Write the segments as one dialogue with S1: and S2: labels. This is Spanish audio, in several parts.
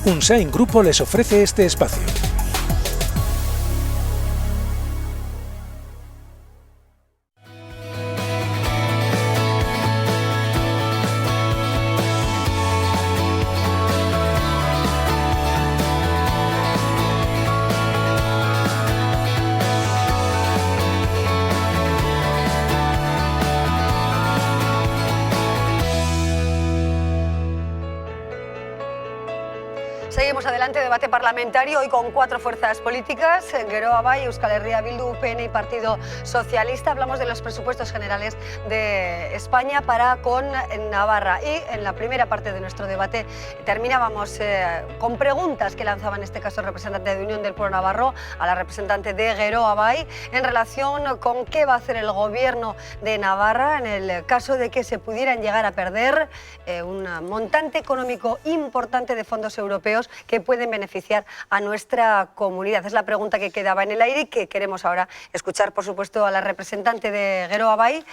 S1: Unsain Grupo les ofrece este espacio.
S2: Seguimos adelante, debate parlamentario, hoy con 4 fuerzas políticas, Geroa Bai, Euskal Herria Bildu, UPN y Partido Socialista. Hablamos de los presupuestos generales de España para con Navarra. Y en la primera parte de nuestro debate terminábamos con preguntas que lanzaba en este caso el representante de Unión del Pueblo Navarro a la representante de Geroa Bai en relación con qué va a hacer el gobierno de Navarra en el caso de que se pudieran llegar a perder un montante económico importante de fondos europeos que pueden beneficiar a nuestra comunidad. Es la pregunta que quedaba en el aire y que queremos ahora escuchar, por supuesto, a la representante de Geroa Bai.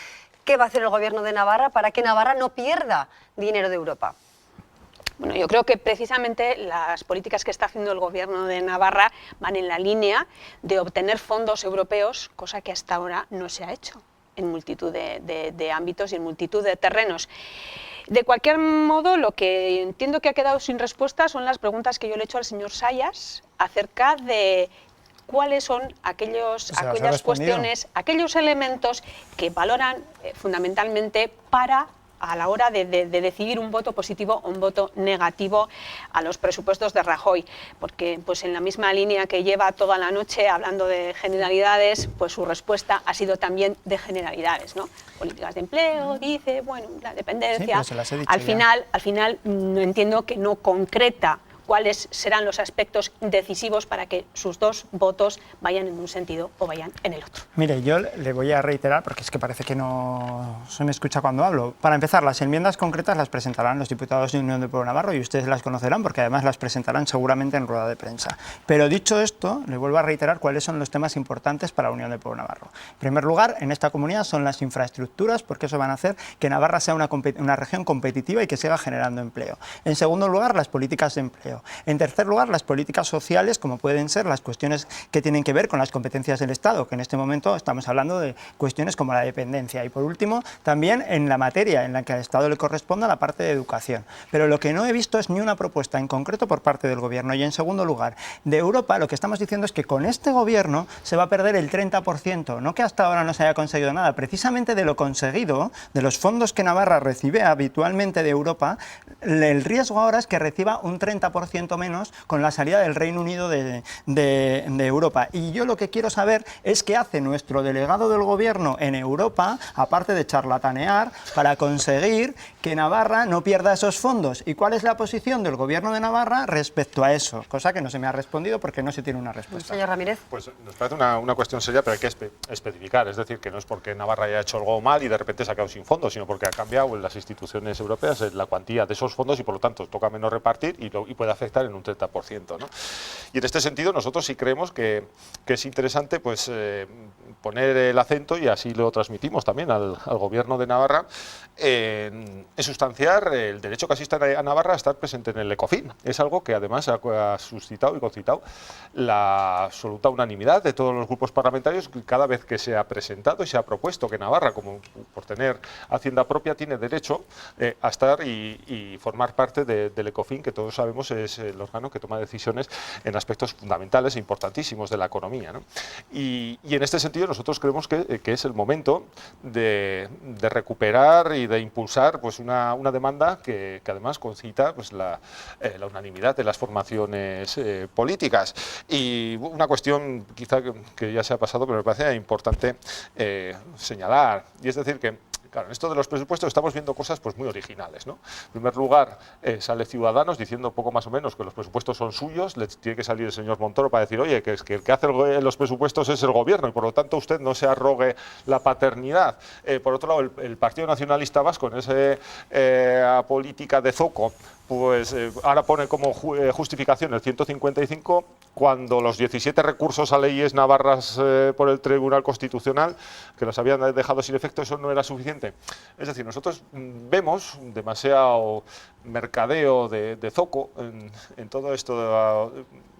S2: ¿Qué va a hacer el gobierno de Navarra para que Navarra no pierda dinero de Europa?
S3: Bueno, yo creo que precisamente las políticas que está haciendo el gobierno de Navarra van en la línea de obtener fondos europeos, cosa que hasta ahora no se ha hecho en multitud de ámbitos y en multitud de terrenos. De cualquier modo, lo que entiendo que ha quedado sin respuesta son las preguntas que yo le he hecho al señor Sayas acerca de cuáles son aquellas cuestiones, aquellos elementos que valoran fundamentalmente para a la hora de decidir un voto positivo o un voto negativo a los presupuestos de Rajoy, porque pues en la misma línea que lleva toda la noche hablando de generalidades, pues su respuesta ha sido también de generalidades, ¿no? Políticas de empleo, dice, bueno, la dependencia,
S4: sí, se
S3: al final no entiendo que no concreta cuáles serán los aspectos decisivos para que sus dos votos vayan en un sentido o vayan en el otro.
S4: Mire, yo le voy a reiterar, porque es que parece que no se me escucha cuando hablo. Para empezar, las enmiendas concretas las presentarán los diputados de Unión del Pueblo Navarro y ustedes las conocerán porque además las presentarán seguramente en rueda de prensa. Pero dicho esto, le vuelvo a reiterar cuáles son los temas importantes para Unión del Pueblo Navarro. En primer lugar, en esta comunidad son las infraestructuras, porque eso van a hacer que Navarra sea una región competitiva y que siga generando empleo. En segundo lugar, las políticas de empleo. En tercer lugar, las políticas sociales, como pueden ser las cuestiones que tienen que ver con las competencias del Estado, que en este momento estamos hablando de cuestiones como la dependencia. Y por último, también en la materia en la que al Estado le corresponda la parte de educación. Pero lo que no he visto es ni una propuesta en concreto por parte del Gobierno. Y en segundo lugar, de Europa, lo que estamos diciendo es que con este Gobierno se va a perder el 30%, no que hasta ahora no se haya conseguido nada, precisamente de lo conseguido, de los fondos que Navarra recibe habitualmente de Europa, el riesgo ahora es que reciba un 30% menos con la salida del Reino Unido de Europa. Y yo lo que quiero saber es qué hace nuestro delegado del Gobierno en Europa, aparte de charlatanear, para conseguir que Navarra no pierda esos fondos. ¿Y cuál es la posición del Gobierno de Navarra respecto a eso? Cosa que no se me ha respondido porque no se tiene una respuesta.
S2: Señor Ramírez.
S5: Pues nos parece una cuestión seria, pero hay que especificar. Es decir, que no es porque Navarra haya hecho algo mal y de repente se ha quedado sin fondos, sino porque ha cambiado en las instituciones europeas la cuantía de esos fondos y por lo tanto toca menos repartir y puede afectar en un 30%, ¿no? Y en este sentido nosotros sí creemos que es interesante pues, poner el acento, y así lo transmitimos también al Gobierno de Navarra, en sustanciar el derecho que asiste a Navarra a estar presente en el ECOFIN. Es algo que además ha suscitado y concitado la absoluta unanimidad de todos los grupos parlamentarios cada vez que se ha presentado y se ha propuesto que Navarra, como por tener hacienda propia, tiene derecho a estar y formar parte del ECOFIN, que todos sabemos es el órgano que toma decisiones en aspectos fundamentales e importantísimos de la economía, ¿no? Y en este sentido nosotros creemos que es el momento de recuperar y de impulsar pues una demanda que además concita pues la unanimidad de las formaciones políticas. Y una cuestión quizá que ya se ha pasado, pero me parece importante señalar, y es decir que claro, en esto de los presupuestos estamos viendo cosas pues muy originales, ¿no? En primer lugar, sale Ciudadanos diciendo poco más o menos que los presupuestos son suyos, le tiene que salir el señor Montoro para decir, oye, que es que el que hace los presupuestos es el Gobierno y por lo tanto usted no se arrogue la paternidad. Por otro lado, el Partido Nacionalista Vasco, en esa política de zoco, pues ahora pone como justificación el 155 cuando los 17 recursos a leyes navarras por el Tribunal Constitucional, que los habían dejado sin efecto, eso no era suficiente. Es decir, nosotros vemos demasiado mercadeo de zoco en todo esto,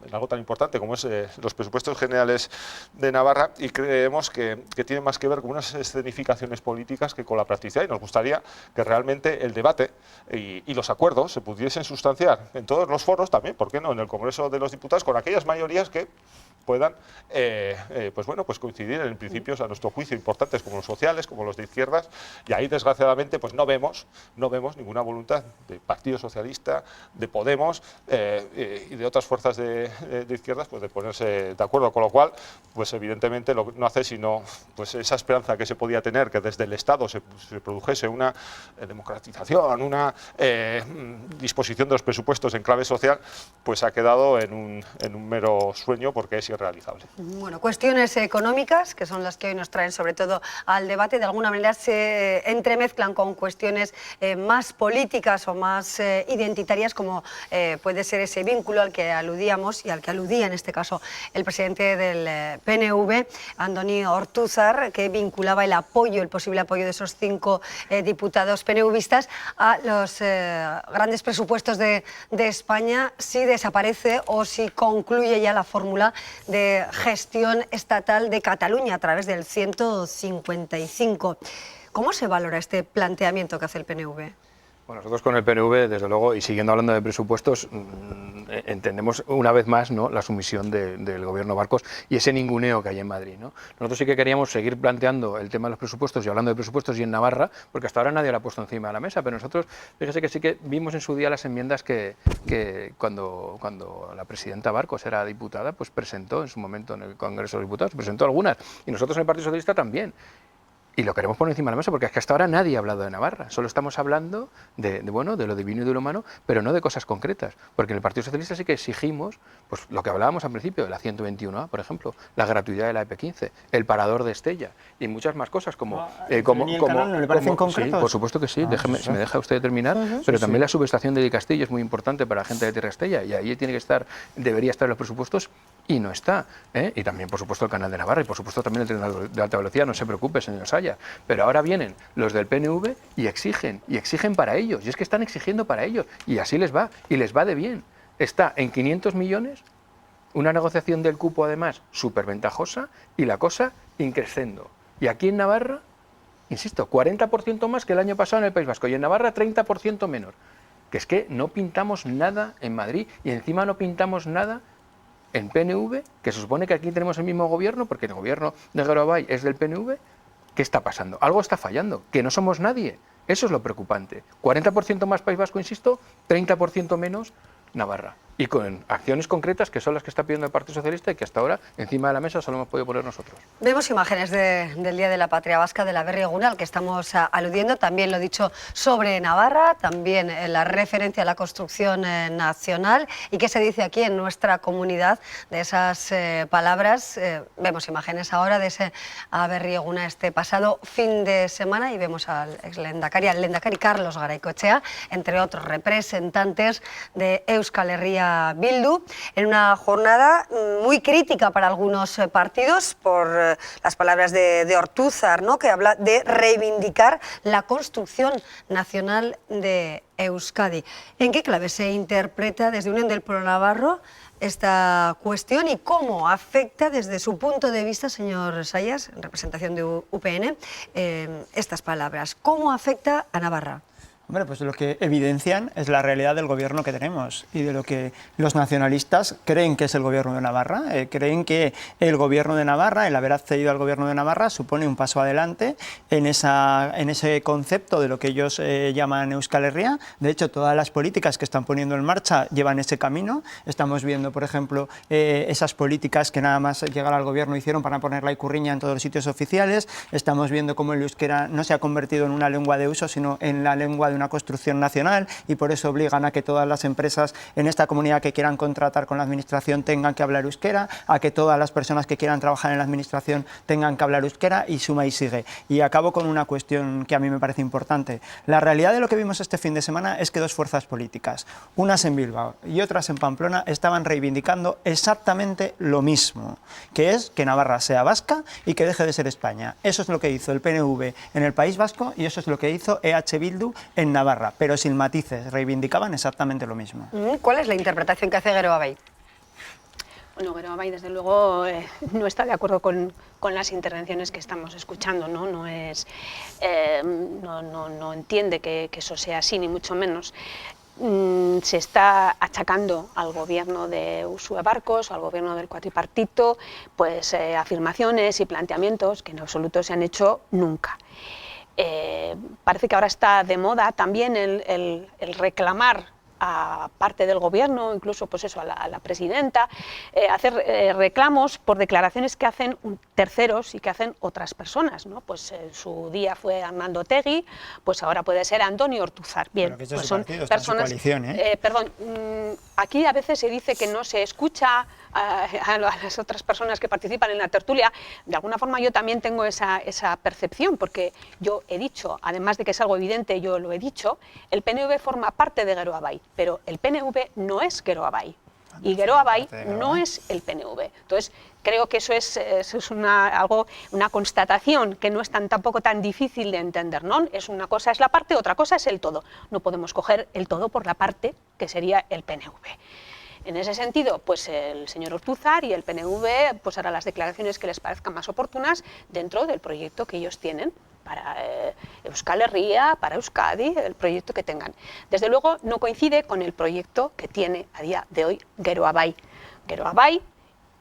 S5: en algo tan importante como es los presupuestos generales de Navarra, y creemos que tiene más que ver con unas escenificaciones políticas que con la practicidad, y nos gustaría que realmente el debate y los acuerdos se pudiesen sustanciar en todos los foros también, ¿por qué no?, en el Congreso de los Diputados, con aquellas mayorías que puedan pues coincidir en principios, a nuestro juicio, importantes como los sociales, como los de izquierdas, y ahí desgraciadamente pues no vemos ninguna voluntad del Partido Socialista, de Podemos y de otras fuerzas de izquierdas pues de ponerse de acuerdo, con lo cual pues evidentemente no hace sino pues esa esperanza que se podía tener, que desde el Estado se produjese una democratización, una disposición de los presupuestos en clave social, pues ha quedado en un mero sueño, porque es irrealizable.
S2: Bueno, cuestiones económicas, que son las que hoy nos traen sobre todo al debate, de alguna manera se entremezclan con cuestiones más políticas o más identitarias, como puede ser ese vínculo al que aludíamos y al que aludía en este caso el presidente del PNV, Andoni Ortúzar, que vinculaba el posible apoyo de esos 5 diputados PNVistas a los grandes presupuestos de España, si desaparece o si concluye ya la fórmula de gestión estatal de Cataluña a través del 155. ¿Cómo se valora este planteamiento que hace el PNV?
S6: Bueno, nosotros con el PNV, desde luego, y siguiendo hablando de presupuestos, entendemos una vez más, ¿no?, la sumisión del gobierno Barcos y ese ninguneo que hay en Madrid, ¿no? Nosotros sí que queríamos seguir planteando el tema de los presupuestos y hablando de presupuestos y en Navarra, porque hasta ahora nadie lo ha puesto encima de la mesa, pero nosotros, fíjese que sí que vimos en su día las enmiendas que cuando la presidenta Barcos era diputada, pues presentó en su momento en el Congreso de los Diputados, presentó algunas, y nosotros en el Partido Socialista también. Y lo queremos poner encima de la mesa porque es que hasta ahora nadie ha hablado de Navarra. Solo estamos hablando de lo divino y de lo humano, pero no de cosas concretas. Porque en el Partido Socialista sí que exigimos pues lo que hablábamos al principio, de la 121A, por ejemplo, la gratuidad de la EP15, el parador de Estella y muchas más cosas como...
S4: ¿No le parecen concretos?
S6: Sí, por supuesto que sí. Si me deja usted terminar. Pero también la subestación de Di Castillo es muy importante para la gente de Tierra Estella y ahí debería estar en los presupuestos y no está. Y también, por supuesto, el canal de Navarra y, por supuesto, también el tren de alta velocidad. No se preocupe, señor Saya. Pero ahora vienen los del PNV y exigen para ellos. Y es que están exigiendo para ellos. Y así les va. Y les va de bien. Está en 500 millones, una negociación del cupo, además, súper ventajosa, y la cosa increscendo. Y aquí en Navarra, insisto, 40% más que el año pasado en el País Vasco. Y en Navarra, 30% menos. Que es que no pintamos nada en Madrid. Y encima no pintamos nada en PNV, que se supone que aquí tenemos el mismo gobierno, porque el gobierno de Geroabay es del PNV. ¿Qué está pasando? Algo está fallando, que no somos nadie. Eso es lo preocupante. 40% más País Vasco, insisto, 30% menos Navarra. Y con acciones concretas que son las que está pidiendo el Partido Socialista y que hasta ahora encima de la mesa solo hemos podido poner nosotros.
S2: Vemos imágenes del Día de la Patria Vasca, de la Berri Eguna, al que estamos aludiendo. También lo dicho sobre Navarra, también la referencia a la construcción nacional. ¿Y qué se dice aquí en nuestra comunidad de esas palabras? Vemos imágenes ahora de ese Berri Eguna este pasado fin de semana y vemos al lehendakari Carlos Garaikoetxea, entre otros representantes de Euskal Herria Bildu, en una jornada muy crítica para algunos partidos por las palabras de Ortúzar, ¿no?, que habla de reivindicar la construcción nacional de Euskadi. ¿En qué clave se interpreta desde Unión del Pueblo Navarro esta cuestión y cómo afecta desde su punto de vista, señor Sayas, en representación de UPN, estas palabras? ¿Cómo afecta a Navarra?
S4: Hombre, pues lo que evidencian es la realidad del gobierno que tenemos y de lo que los nacionalistas creen que es el gobierno de Navarra. Creen que el gobierno de Navarra, el haber accedido al gobierno de Navarra, supone un paso adelante en ese concepto de lo que ellos llaman Euskal Herria. De hecho, todas las políticas que están poniendo en marcha llevan ese camino. Estamos viendo, por ejemplo, esas políticas que nada más llegar al gobierno hicieron para poner la icurriña en todos los sitios oficiales. Estamos viendo cómo el euskera no se ha convertido en una lengua de uso, sino en la lengua de una construcción nacional, y por eso obligan a que todas las empresas en esta comunidad que quieran contratar con la administración tengan que hablar euskera, a que todas las personas que quieran trabajar en la administración tengan que hablar euskera, y suma y sigue. Y acabo con una cuestión que a mí me parece importante. La realidad de lo que vimos este fin de semana es que dos fuerzas políticas, unas en Bilbao y otras en Pamplona, estaban reivindicando exactamente lo mismo, que es que Navarra sea vasca y que deje de ser España. Eso es lo que hizo el PNV en el País Vasco y eso es lo que hizo EH Bildu en en Navarra, pero sin matices, reivindicaban exactamente lo mismo.
S2: ¿Cuál es la interpretación que hace Geroa Bai?
S3: Bueno, Geroa desde luego no está de acuerdo con las intervenciones que estamos escuchando, ¿no? No entiende que eso sea así, ni mucho menos. Se está achacando al gobierno de Uxue Barkos, al gobierno del cuatripartito, pues afirmaciones y planteamientos que en absoluto se han hecho nunca. Parece que ahora está de moda también el reclamar a parte del gobierno, incluso pues eso, a la presidenta, hacer reclamos por declaraciones que hacen terceros y que hacen otras personas, ¿no? Pues en su día fue Arnaldo Otegi, pues ahora puede ser Antonio Ortúzar. Bien,
S4: bueno, que
S3: pues
S4: son personas.
S3: Perdón, aquí a veces se dice que no se escucha a las otras personas que participan en la tertulia. De alguna forma yo también tengo esa percepción, porque yo he dicho, además de que es algo evidente, yo lo he dicho, el PNV forma parte de Geroa Bai, pero el PNV no es Geroa Bai. Y Geroa Bai no es el PNV. Entonces, creo que eso es una constatación que no es tampoco tan difícil de entender, ¿no? Es una cosa es la parte, otra cosa es el todo. No podemos coger el todo por la parte, que sería el PNV. En ese sentido, pues el señor Ortúzar y el PNV pues harán las declaraciones que les parezcan más oportunas dentro del proyecto que ellos tienen para Euskal Herria, para Euskadi, el proyecto que tengan. Desde luego no coincide con el proyecto que tiene a día de hoy Geroa Bai. Geroa Bai,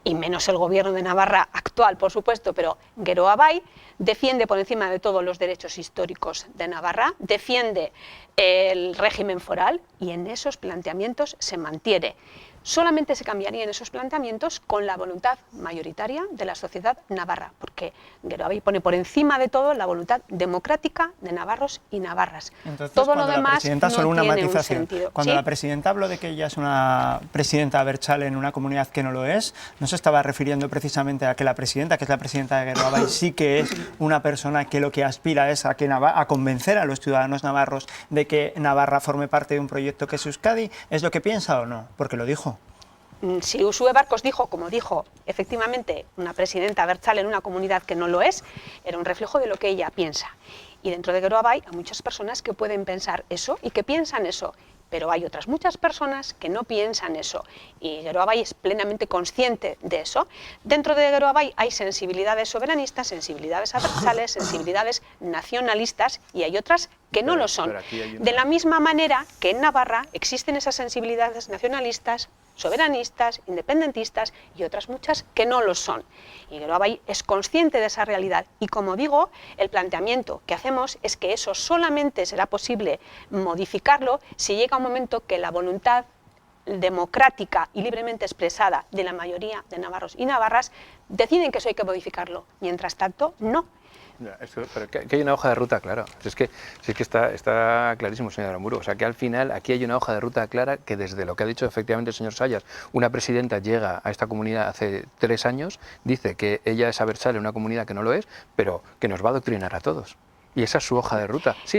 S3: y menos el gobierno de Navarra actual, por supuesto, pero Geroa Bai defiende por encima de todos los derechos históricos de Navarra, defiende el régimen foral y en esos planteamientos se mantiene. Solamente se cambiarían esos planteamientos con la voluntad mayoritaria de la sociedad navarra, porque Geroa Bai pone por encima de todo la voluntad democrática de navarros y navarras.
S4: Entonces,
S3: todo lo demás no
S4: solo una
S3: tiene un
S4: matización.
S3: sentido.
S4: Cuando
S3: ¿Sí?
S4: la presidenta habló de que ella es una presidenta abertzale en una comunidad que no lo es, no se estaba refiriendo precisamente a que la presidenta, que es la presidenta de Geroa Bai, sí que es una persona que lo que aspira es a convencer a los ciudadanos navarros de que Navarra forme parte de un proyecto que es Euskadi. ¿Es lo que piensa o no? Porque lo dijo.
S3: Si Uxue Barkos dijo, como dijo, efectivamente, una presidenta abertzale en una comunidad que no lo es, era un reflejo de lo que ella piensa. Y dentro de Geroa Bai hay muchas personas que pueden pensar eso y que piensan eso, pero hay otras muchas personas que no piensan eso. Y Geroa Bai es plenamente consciente de eso. Dentro de Geroa Bai hay sensibilidades soberanistas, sensibilidades abertzales, sensibilidades nacionalistas y hay otras que no lo son. De la misma manera que en Navarra existen esas sensibilidades nacionalistas, soberanistas, independentistas y otras muchas que no lo son. Y Geroa Bai es consciente de esa realidad y, como digo, el planteamiento que hacemos es que eso solamente será posible modificarlo si llega un momento que la voluntad democrática y libremente expresada de la mayoría de navarros y navarras deciden que eso hay que modificarlo. Mientras tanto, no.
S6: Pero que hay una hoja de ruta clara. Si es que está clarísimo, señor Aramburu. O sea, que al final aquí hay una hoja de ruta clara que desde lo que ha dicho efectivamente el señor Sayas, una presidenta llega a esta comunidad hace 3 años, dice que ella es abertzale en una comunidad que no lo es, pero que nos va a adoctrinar a todos. Y esa es su hoja de ruta. Sí,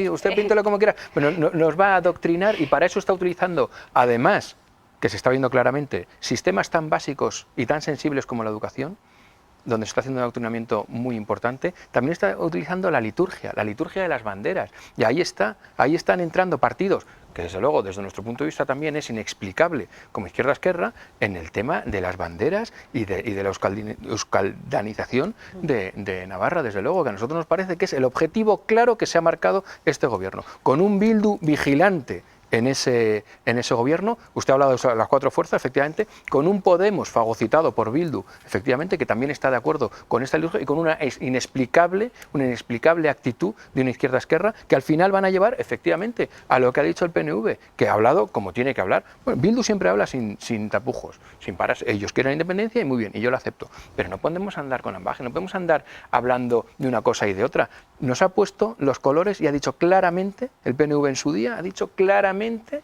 S6: usted píntelo como quiera, pero nos va a adoctrinar y para eso está utilizando, además, que se está viendo claramente, sistemas tan básicos y tan sensibles como la educación, donde se está haciendo un adoctrinamiento muy importante, también está utilizando la liturgia de las banderas. Y ahí están entrando partidos, que desde luego, desde nuestro punto de vista también es inexplicable, como Izquierda Esquerra, en el tema de las banderas y de la euskaldanización de Navarra, desde luego, que a nosotros nos parece que es el objetivo claro que se ha marcado este gobierno, con un Bildu vigilante en ese gobierno. Usted ha hablado de las 4 fuerzas, efectivamente, con un Podemos fagocitado por Bildu, efectivamente, que también está de acuerdo con esta lucha y con una inexplicable actitud de una Izquierda Esquerra, que al final van a llevar, efectivamente, a lo que ha dicho el PNV, que ha hablado como tiene que hablar. Bueno, Bildu siempre habla sin tapujos, sin paras. Ellos quieren la independencia y muy bien, y yo lo acepto. Pero no podemos andar con ambaje, no podemos andar hablando de una cosa y de otra. Nos ha puesto los colores y ha dicho claramente, el PNV en su día ha dicho claramente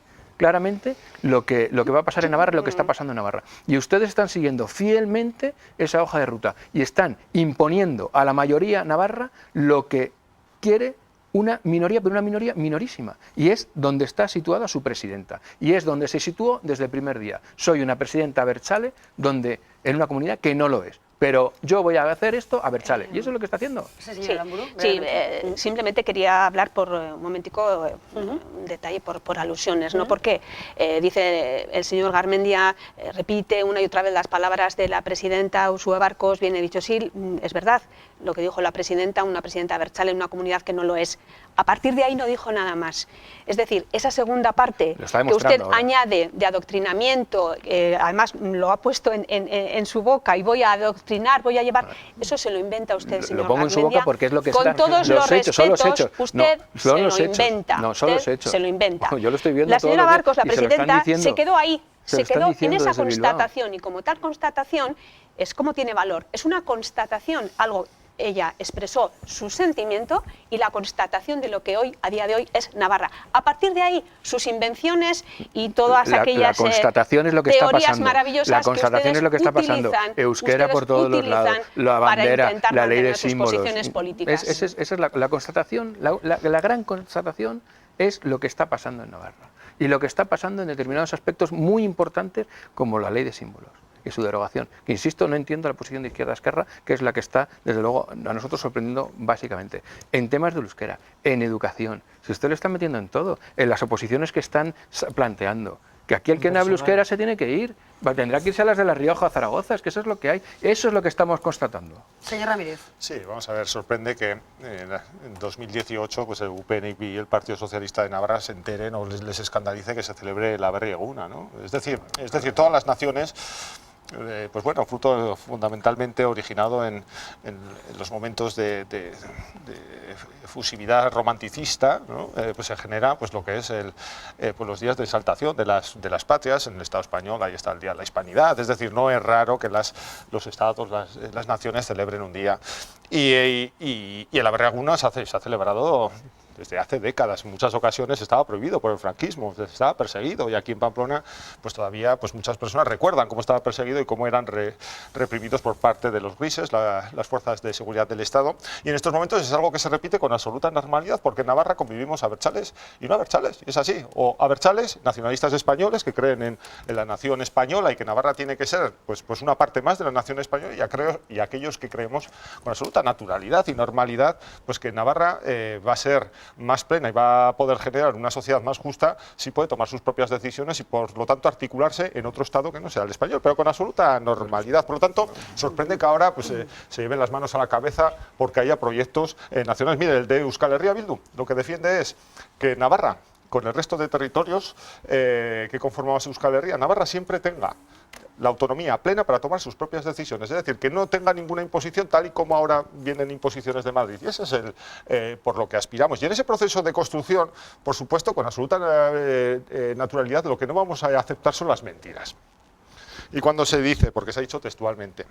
S6: lo que va a pasar en Navarra, lo que está pasando en Navarra. Y ustedes están siguiendo fielmente esa hoja de ruta y están imponiendo a la mayoría navarra lo que quiere una minoría, pero una minoría minorísima. Y es donde está situada su presidenta. Y es donde se situó desde el primer día. Soy una presidenta abertzale en una comunidad que no lo es. pero yo voy a hacer esto a Berchale. Y eso es lo que está haciendo.
S3: Sí, simplemente quería hablar por un momentico, un detalle por alusiones, ¿no? Porque dice el señor Garmendia, repite una y otra vez las palabras de la presidenta Uxue Barkos, viene dicho, sí, es verdad, lo que dijo la presidenta, una presidenta de Berchale en una comunidad que no lo es. A partir de ahí no dijo nada más. Es decir, esa segunda parte que usted añade de adoctrinamiento, además lo ha puesto en su boca, y voy a adoctrinar, voy a llevar, eso se lo inventa usted, señor
S6: Lo pongo en su boca porque es lo que
S3: con
S6: está.
S3: todos los respetos, usted
S6: se lo
S3: inventa.
S6: No, solo los hechos.
S3: Se lo inventa.
S6: Yo lo estoy viendo.
S3: La señora Barkos, la presidenta,
S6: se
S3: se quedó ahí. Se quedó en esa
S6: desde
S3: constatación, y como tal constatación es como tiene valor. Es una constatación, algo, ella expresó su sentimiento, y la constatación de lo que hoy, a día de hoy, es Navarra. A partir de ahí, sus invenciones y todas aquellas
S6: la constatación es lo que está
S3: teorías
S6: pasando.
S3: maravillosas
S6: La constatación
S3: que
S6: es lo que está pasando. Euskera por todos los lados, la bandera, la ley de símbolos. Esa es la constatación, la gran constatación es lo que está pasando en Navarra. Y lo que está pasando en determinados aspectos muy importantes, como la ley de símbolos y su derogación. Que, insisto, no entiendo la posición de Izquierda-Esquerra, que es la que está, desde luego, a nosotros sorprendiendo básicamente. En temas de euskera, en educación, si usted lo está metiendo en todo, en las oposiciones que están planteando, que aquí el que no hable euskera se tiene que ir, tendrá que irse a las de La Rioja o Zaragoza, es que eso es lo que hay, eso es lo que estamos constatando.
S2: Señor Ramírez.
S5: Sí, vamos a ver, sorprende que en 2018 pues el UPNI y el Partido Socialista de Navarra se enteren o les escandalice que se celebre la Berri Eguna, ¿no? Es decir, todas las naciones, pues bueno, fruto fundamentalmente originado en los momentos de fusividad romanticista, ¿no? Pues se genera pues lo que es pues los días de exaltación de las patrias. En el Estado español ahí está el Día de la Hispanidad, es decir, no es raro que los estados, las naciones celebren un día. Y el Berri Eguna se ha celebrado desde hace décadas. En muchas ocasiones estaba prohibido por el franquismo, estaba perseguido, y aquí en Pamplona pues todavía pues muchas personas recuerdan cómo estaba perseguido y cómo eran reprimidos por parte de los grises, las fuerzas de seguridad del Estado. Y en estos momentos es algo que se repite con absoluta normalidad, porque en Navarra convivimos abertzales y no abertzales, es así, o abertzales, nacionalistas españoles que creen en la nación española y que Navarra tiene que ser pues una parte más de la nación española, y aquellos que creemos con absoluta naturalidad y normalidad pues que Navarra va a ser más plena y va a poder generar una sociedad más justa si puede tomar sus propias decisiones y por lo tanto articularse en otro Estado que no sea el español, pero con absoluta normalidad. Por lo tanto, sorprende que ahora pues, se lleven las manos a la cabeza porque haya proyectos nacionales. Mire, el de Euskal Herria Bildu lo que defiende es que Navarra, con el resto de territorios que conformamos Euskal Herria, Navarra siempre tenga la autonomía plena para tomar sus propias decisiones, es decir, que no tenga ninguna imposición tal y como ahora vienen imposiciones de Madrid. Y ese es por lo que aspiramos. Y en ese proceso de construcción, por supuesto, con absoluta naturalidad, lo que no vamos a aceptar son las mentiras. Y cuando se dice, porque se ha dicho textualmente,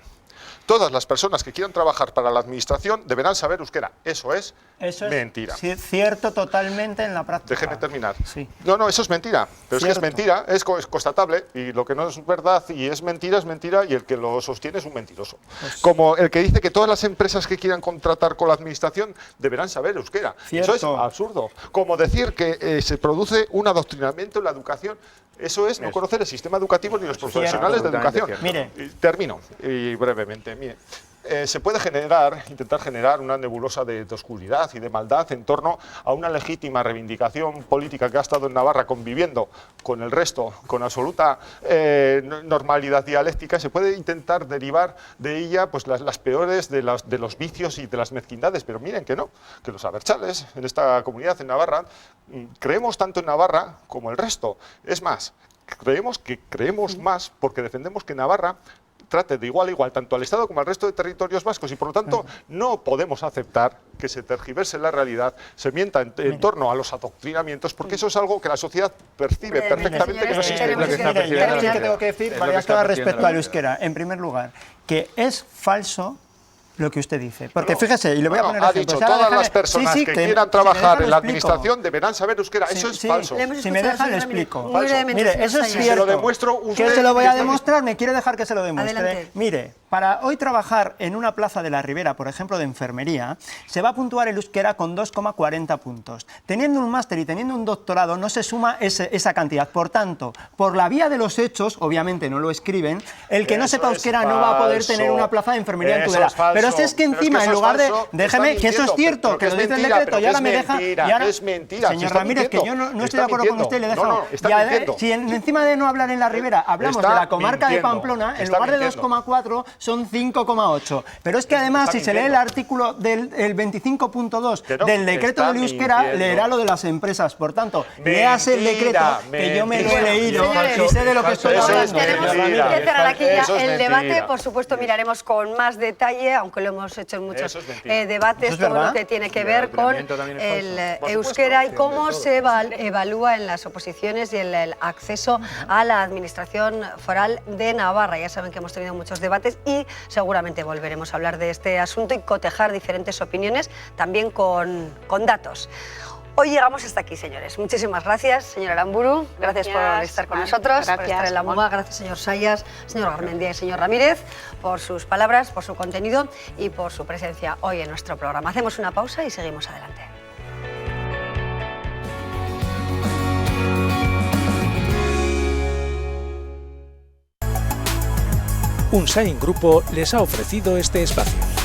S5: todas las personas que quieran trabajar para la administración deberán saber euskera. Eso es mentira.
S4: Es cierto totalmente en la práctica.
S5: Déjeme terminar.
S4: Sí.
S5: No, eso es mentira. Pero
S4: Cierto.
S5: es que es mentira, es constatable. Y lo que no es verdad y es mentira, y el que lo sostiene es un mentiroso. Pues, como el que dice que todas las empresas que quieran contratar con la administración deberán saber euskera.
S4: Cierto.
S5: Eso es absurdo. Como decir que se produce un adoctrinamiento en la educación. Eso es no conocer el sistema educativo ni los profesionales de educación.
S4: Mire.
S5: Termino, y brevemente. Mire, se puede intentar generar una nebulosa de oscuridad y de maldad en torno a una legítima reivindicación política que ha estado en Navarra conviviendo con el resto, con absoluta normalidad dialéctica. Se puede intentar derivar de ella pues las peores de los vicios y de las mezquindades, pero miren que no, que los abertzales en esta comunidad en Navarra creemos tanto en Navarra como el resto. Es más, creemos más porque defendemos que Navarra trate de igual a igual tanto al Estado como al resto de territorios vascos, y por lo tanto no podemos aceptar que se tergiverse la realidad, se mienta en torno a los adoctrinamientos, porque eso es algo que la sociedad percibe perfectamente que no existe.
S4: Que tengo que decir varias cosas respecto al euskera. En primer lugar, que es falso lo que usted dice. Porque fíjese, y le voy a poner ejemplos.
S5: Ha dicho, todas las personas que quieran trabajar en la administración deberán saber euskera. Eso es falso.
S4: Si me deja, le explico.
S2: Mire,
S4: eso es cierto.
S5: Se lo demuestro.
S4: Que se lo voy a demostrar, me quiere dejar que se lo demuestre.
S2: Adelante.
S4: Mire, Para hoy trabajar en una plaza de la Ribera, por ejemplo, de enfermería, se va a puntuar el euskera con 2,40 puntos. Teniendo un máster y teniendo un doctorado no se suma esa cantidad. Por tanto, por la vía de los hechos, obviamente no lo escriben, el que no sepa euskera no va a poder tener una plaza de enfermería en Tudela. Pero si es que encima, en lugar de... Déjeme, que eso es cierto, que lo dice el decreto, y ahora me deja...
S5: Es mentira.
S4: Señor Ramírez, que yo no estoy de acuerdo con usted, le dejo...
S5: No, está mintiendo.
S4: Si encima de no hablar en la Ribera, hablamos de la comarca de Pamplona, en lugar de 2,4 son 5,8. Pero es que además, si se lee el artículo del 25.2 del decreto del euskera, leerá lo de las empresas. Por tanto, léase el decreto, que yo me lo he leído y sé de lo que estoy hablando.
S2: Tenemos que cerrar aquí ya el debate. Por supuesto, miraremos con más detalle, aunque lo hemos hecho en muchos debates, todo lo que tiene que ver con el euskera y cómo se evalúa en las oposiciones y el acceso a la administración foral de Navarra. Ya saben que hemos tenido muchos debates y seguramente volveremos a hablar de este asunto y cotejar diferentes opiniones, también con datos. Hoy llegamos hasta aquí, señores. Muchísimas gracias, señor Aramburu. Gracias por estar con nosotros, por estar en la MUMA. Gracias, señor Sayas, señor Garmendia y señor Ramírez, por sus palabras, por su contenido y por su presencia hoy en nuestro programa. Hacemos una pausa y seguimos adelante.
S1: Unsain Grupo les ha ofrecido este espacio.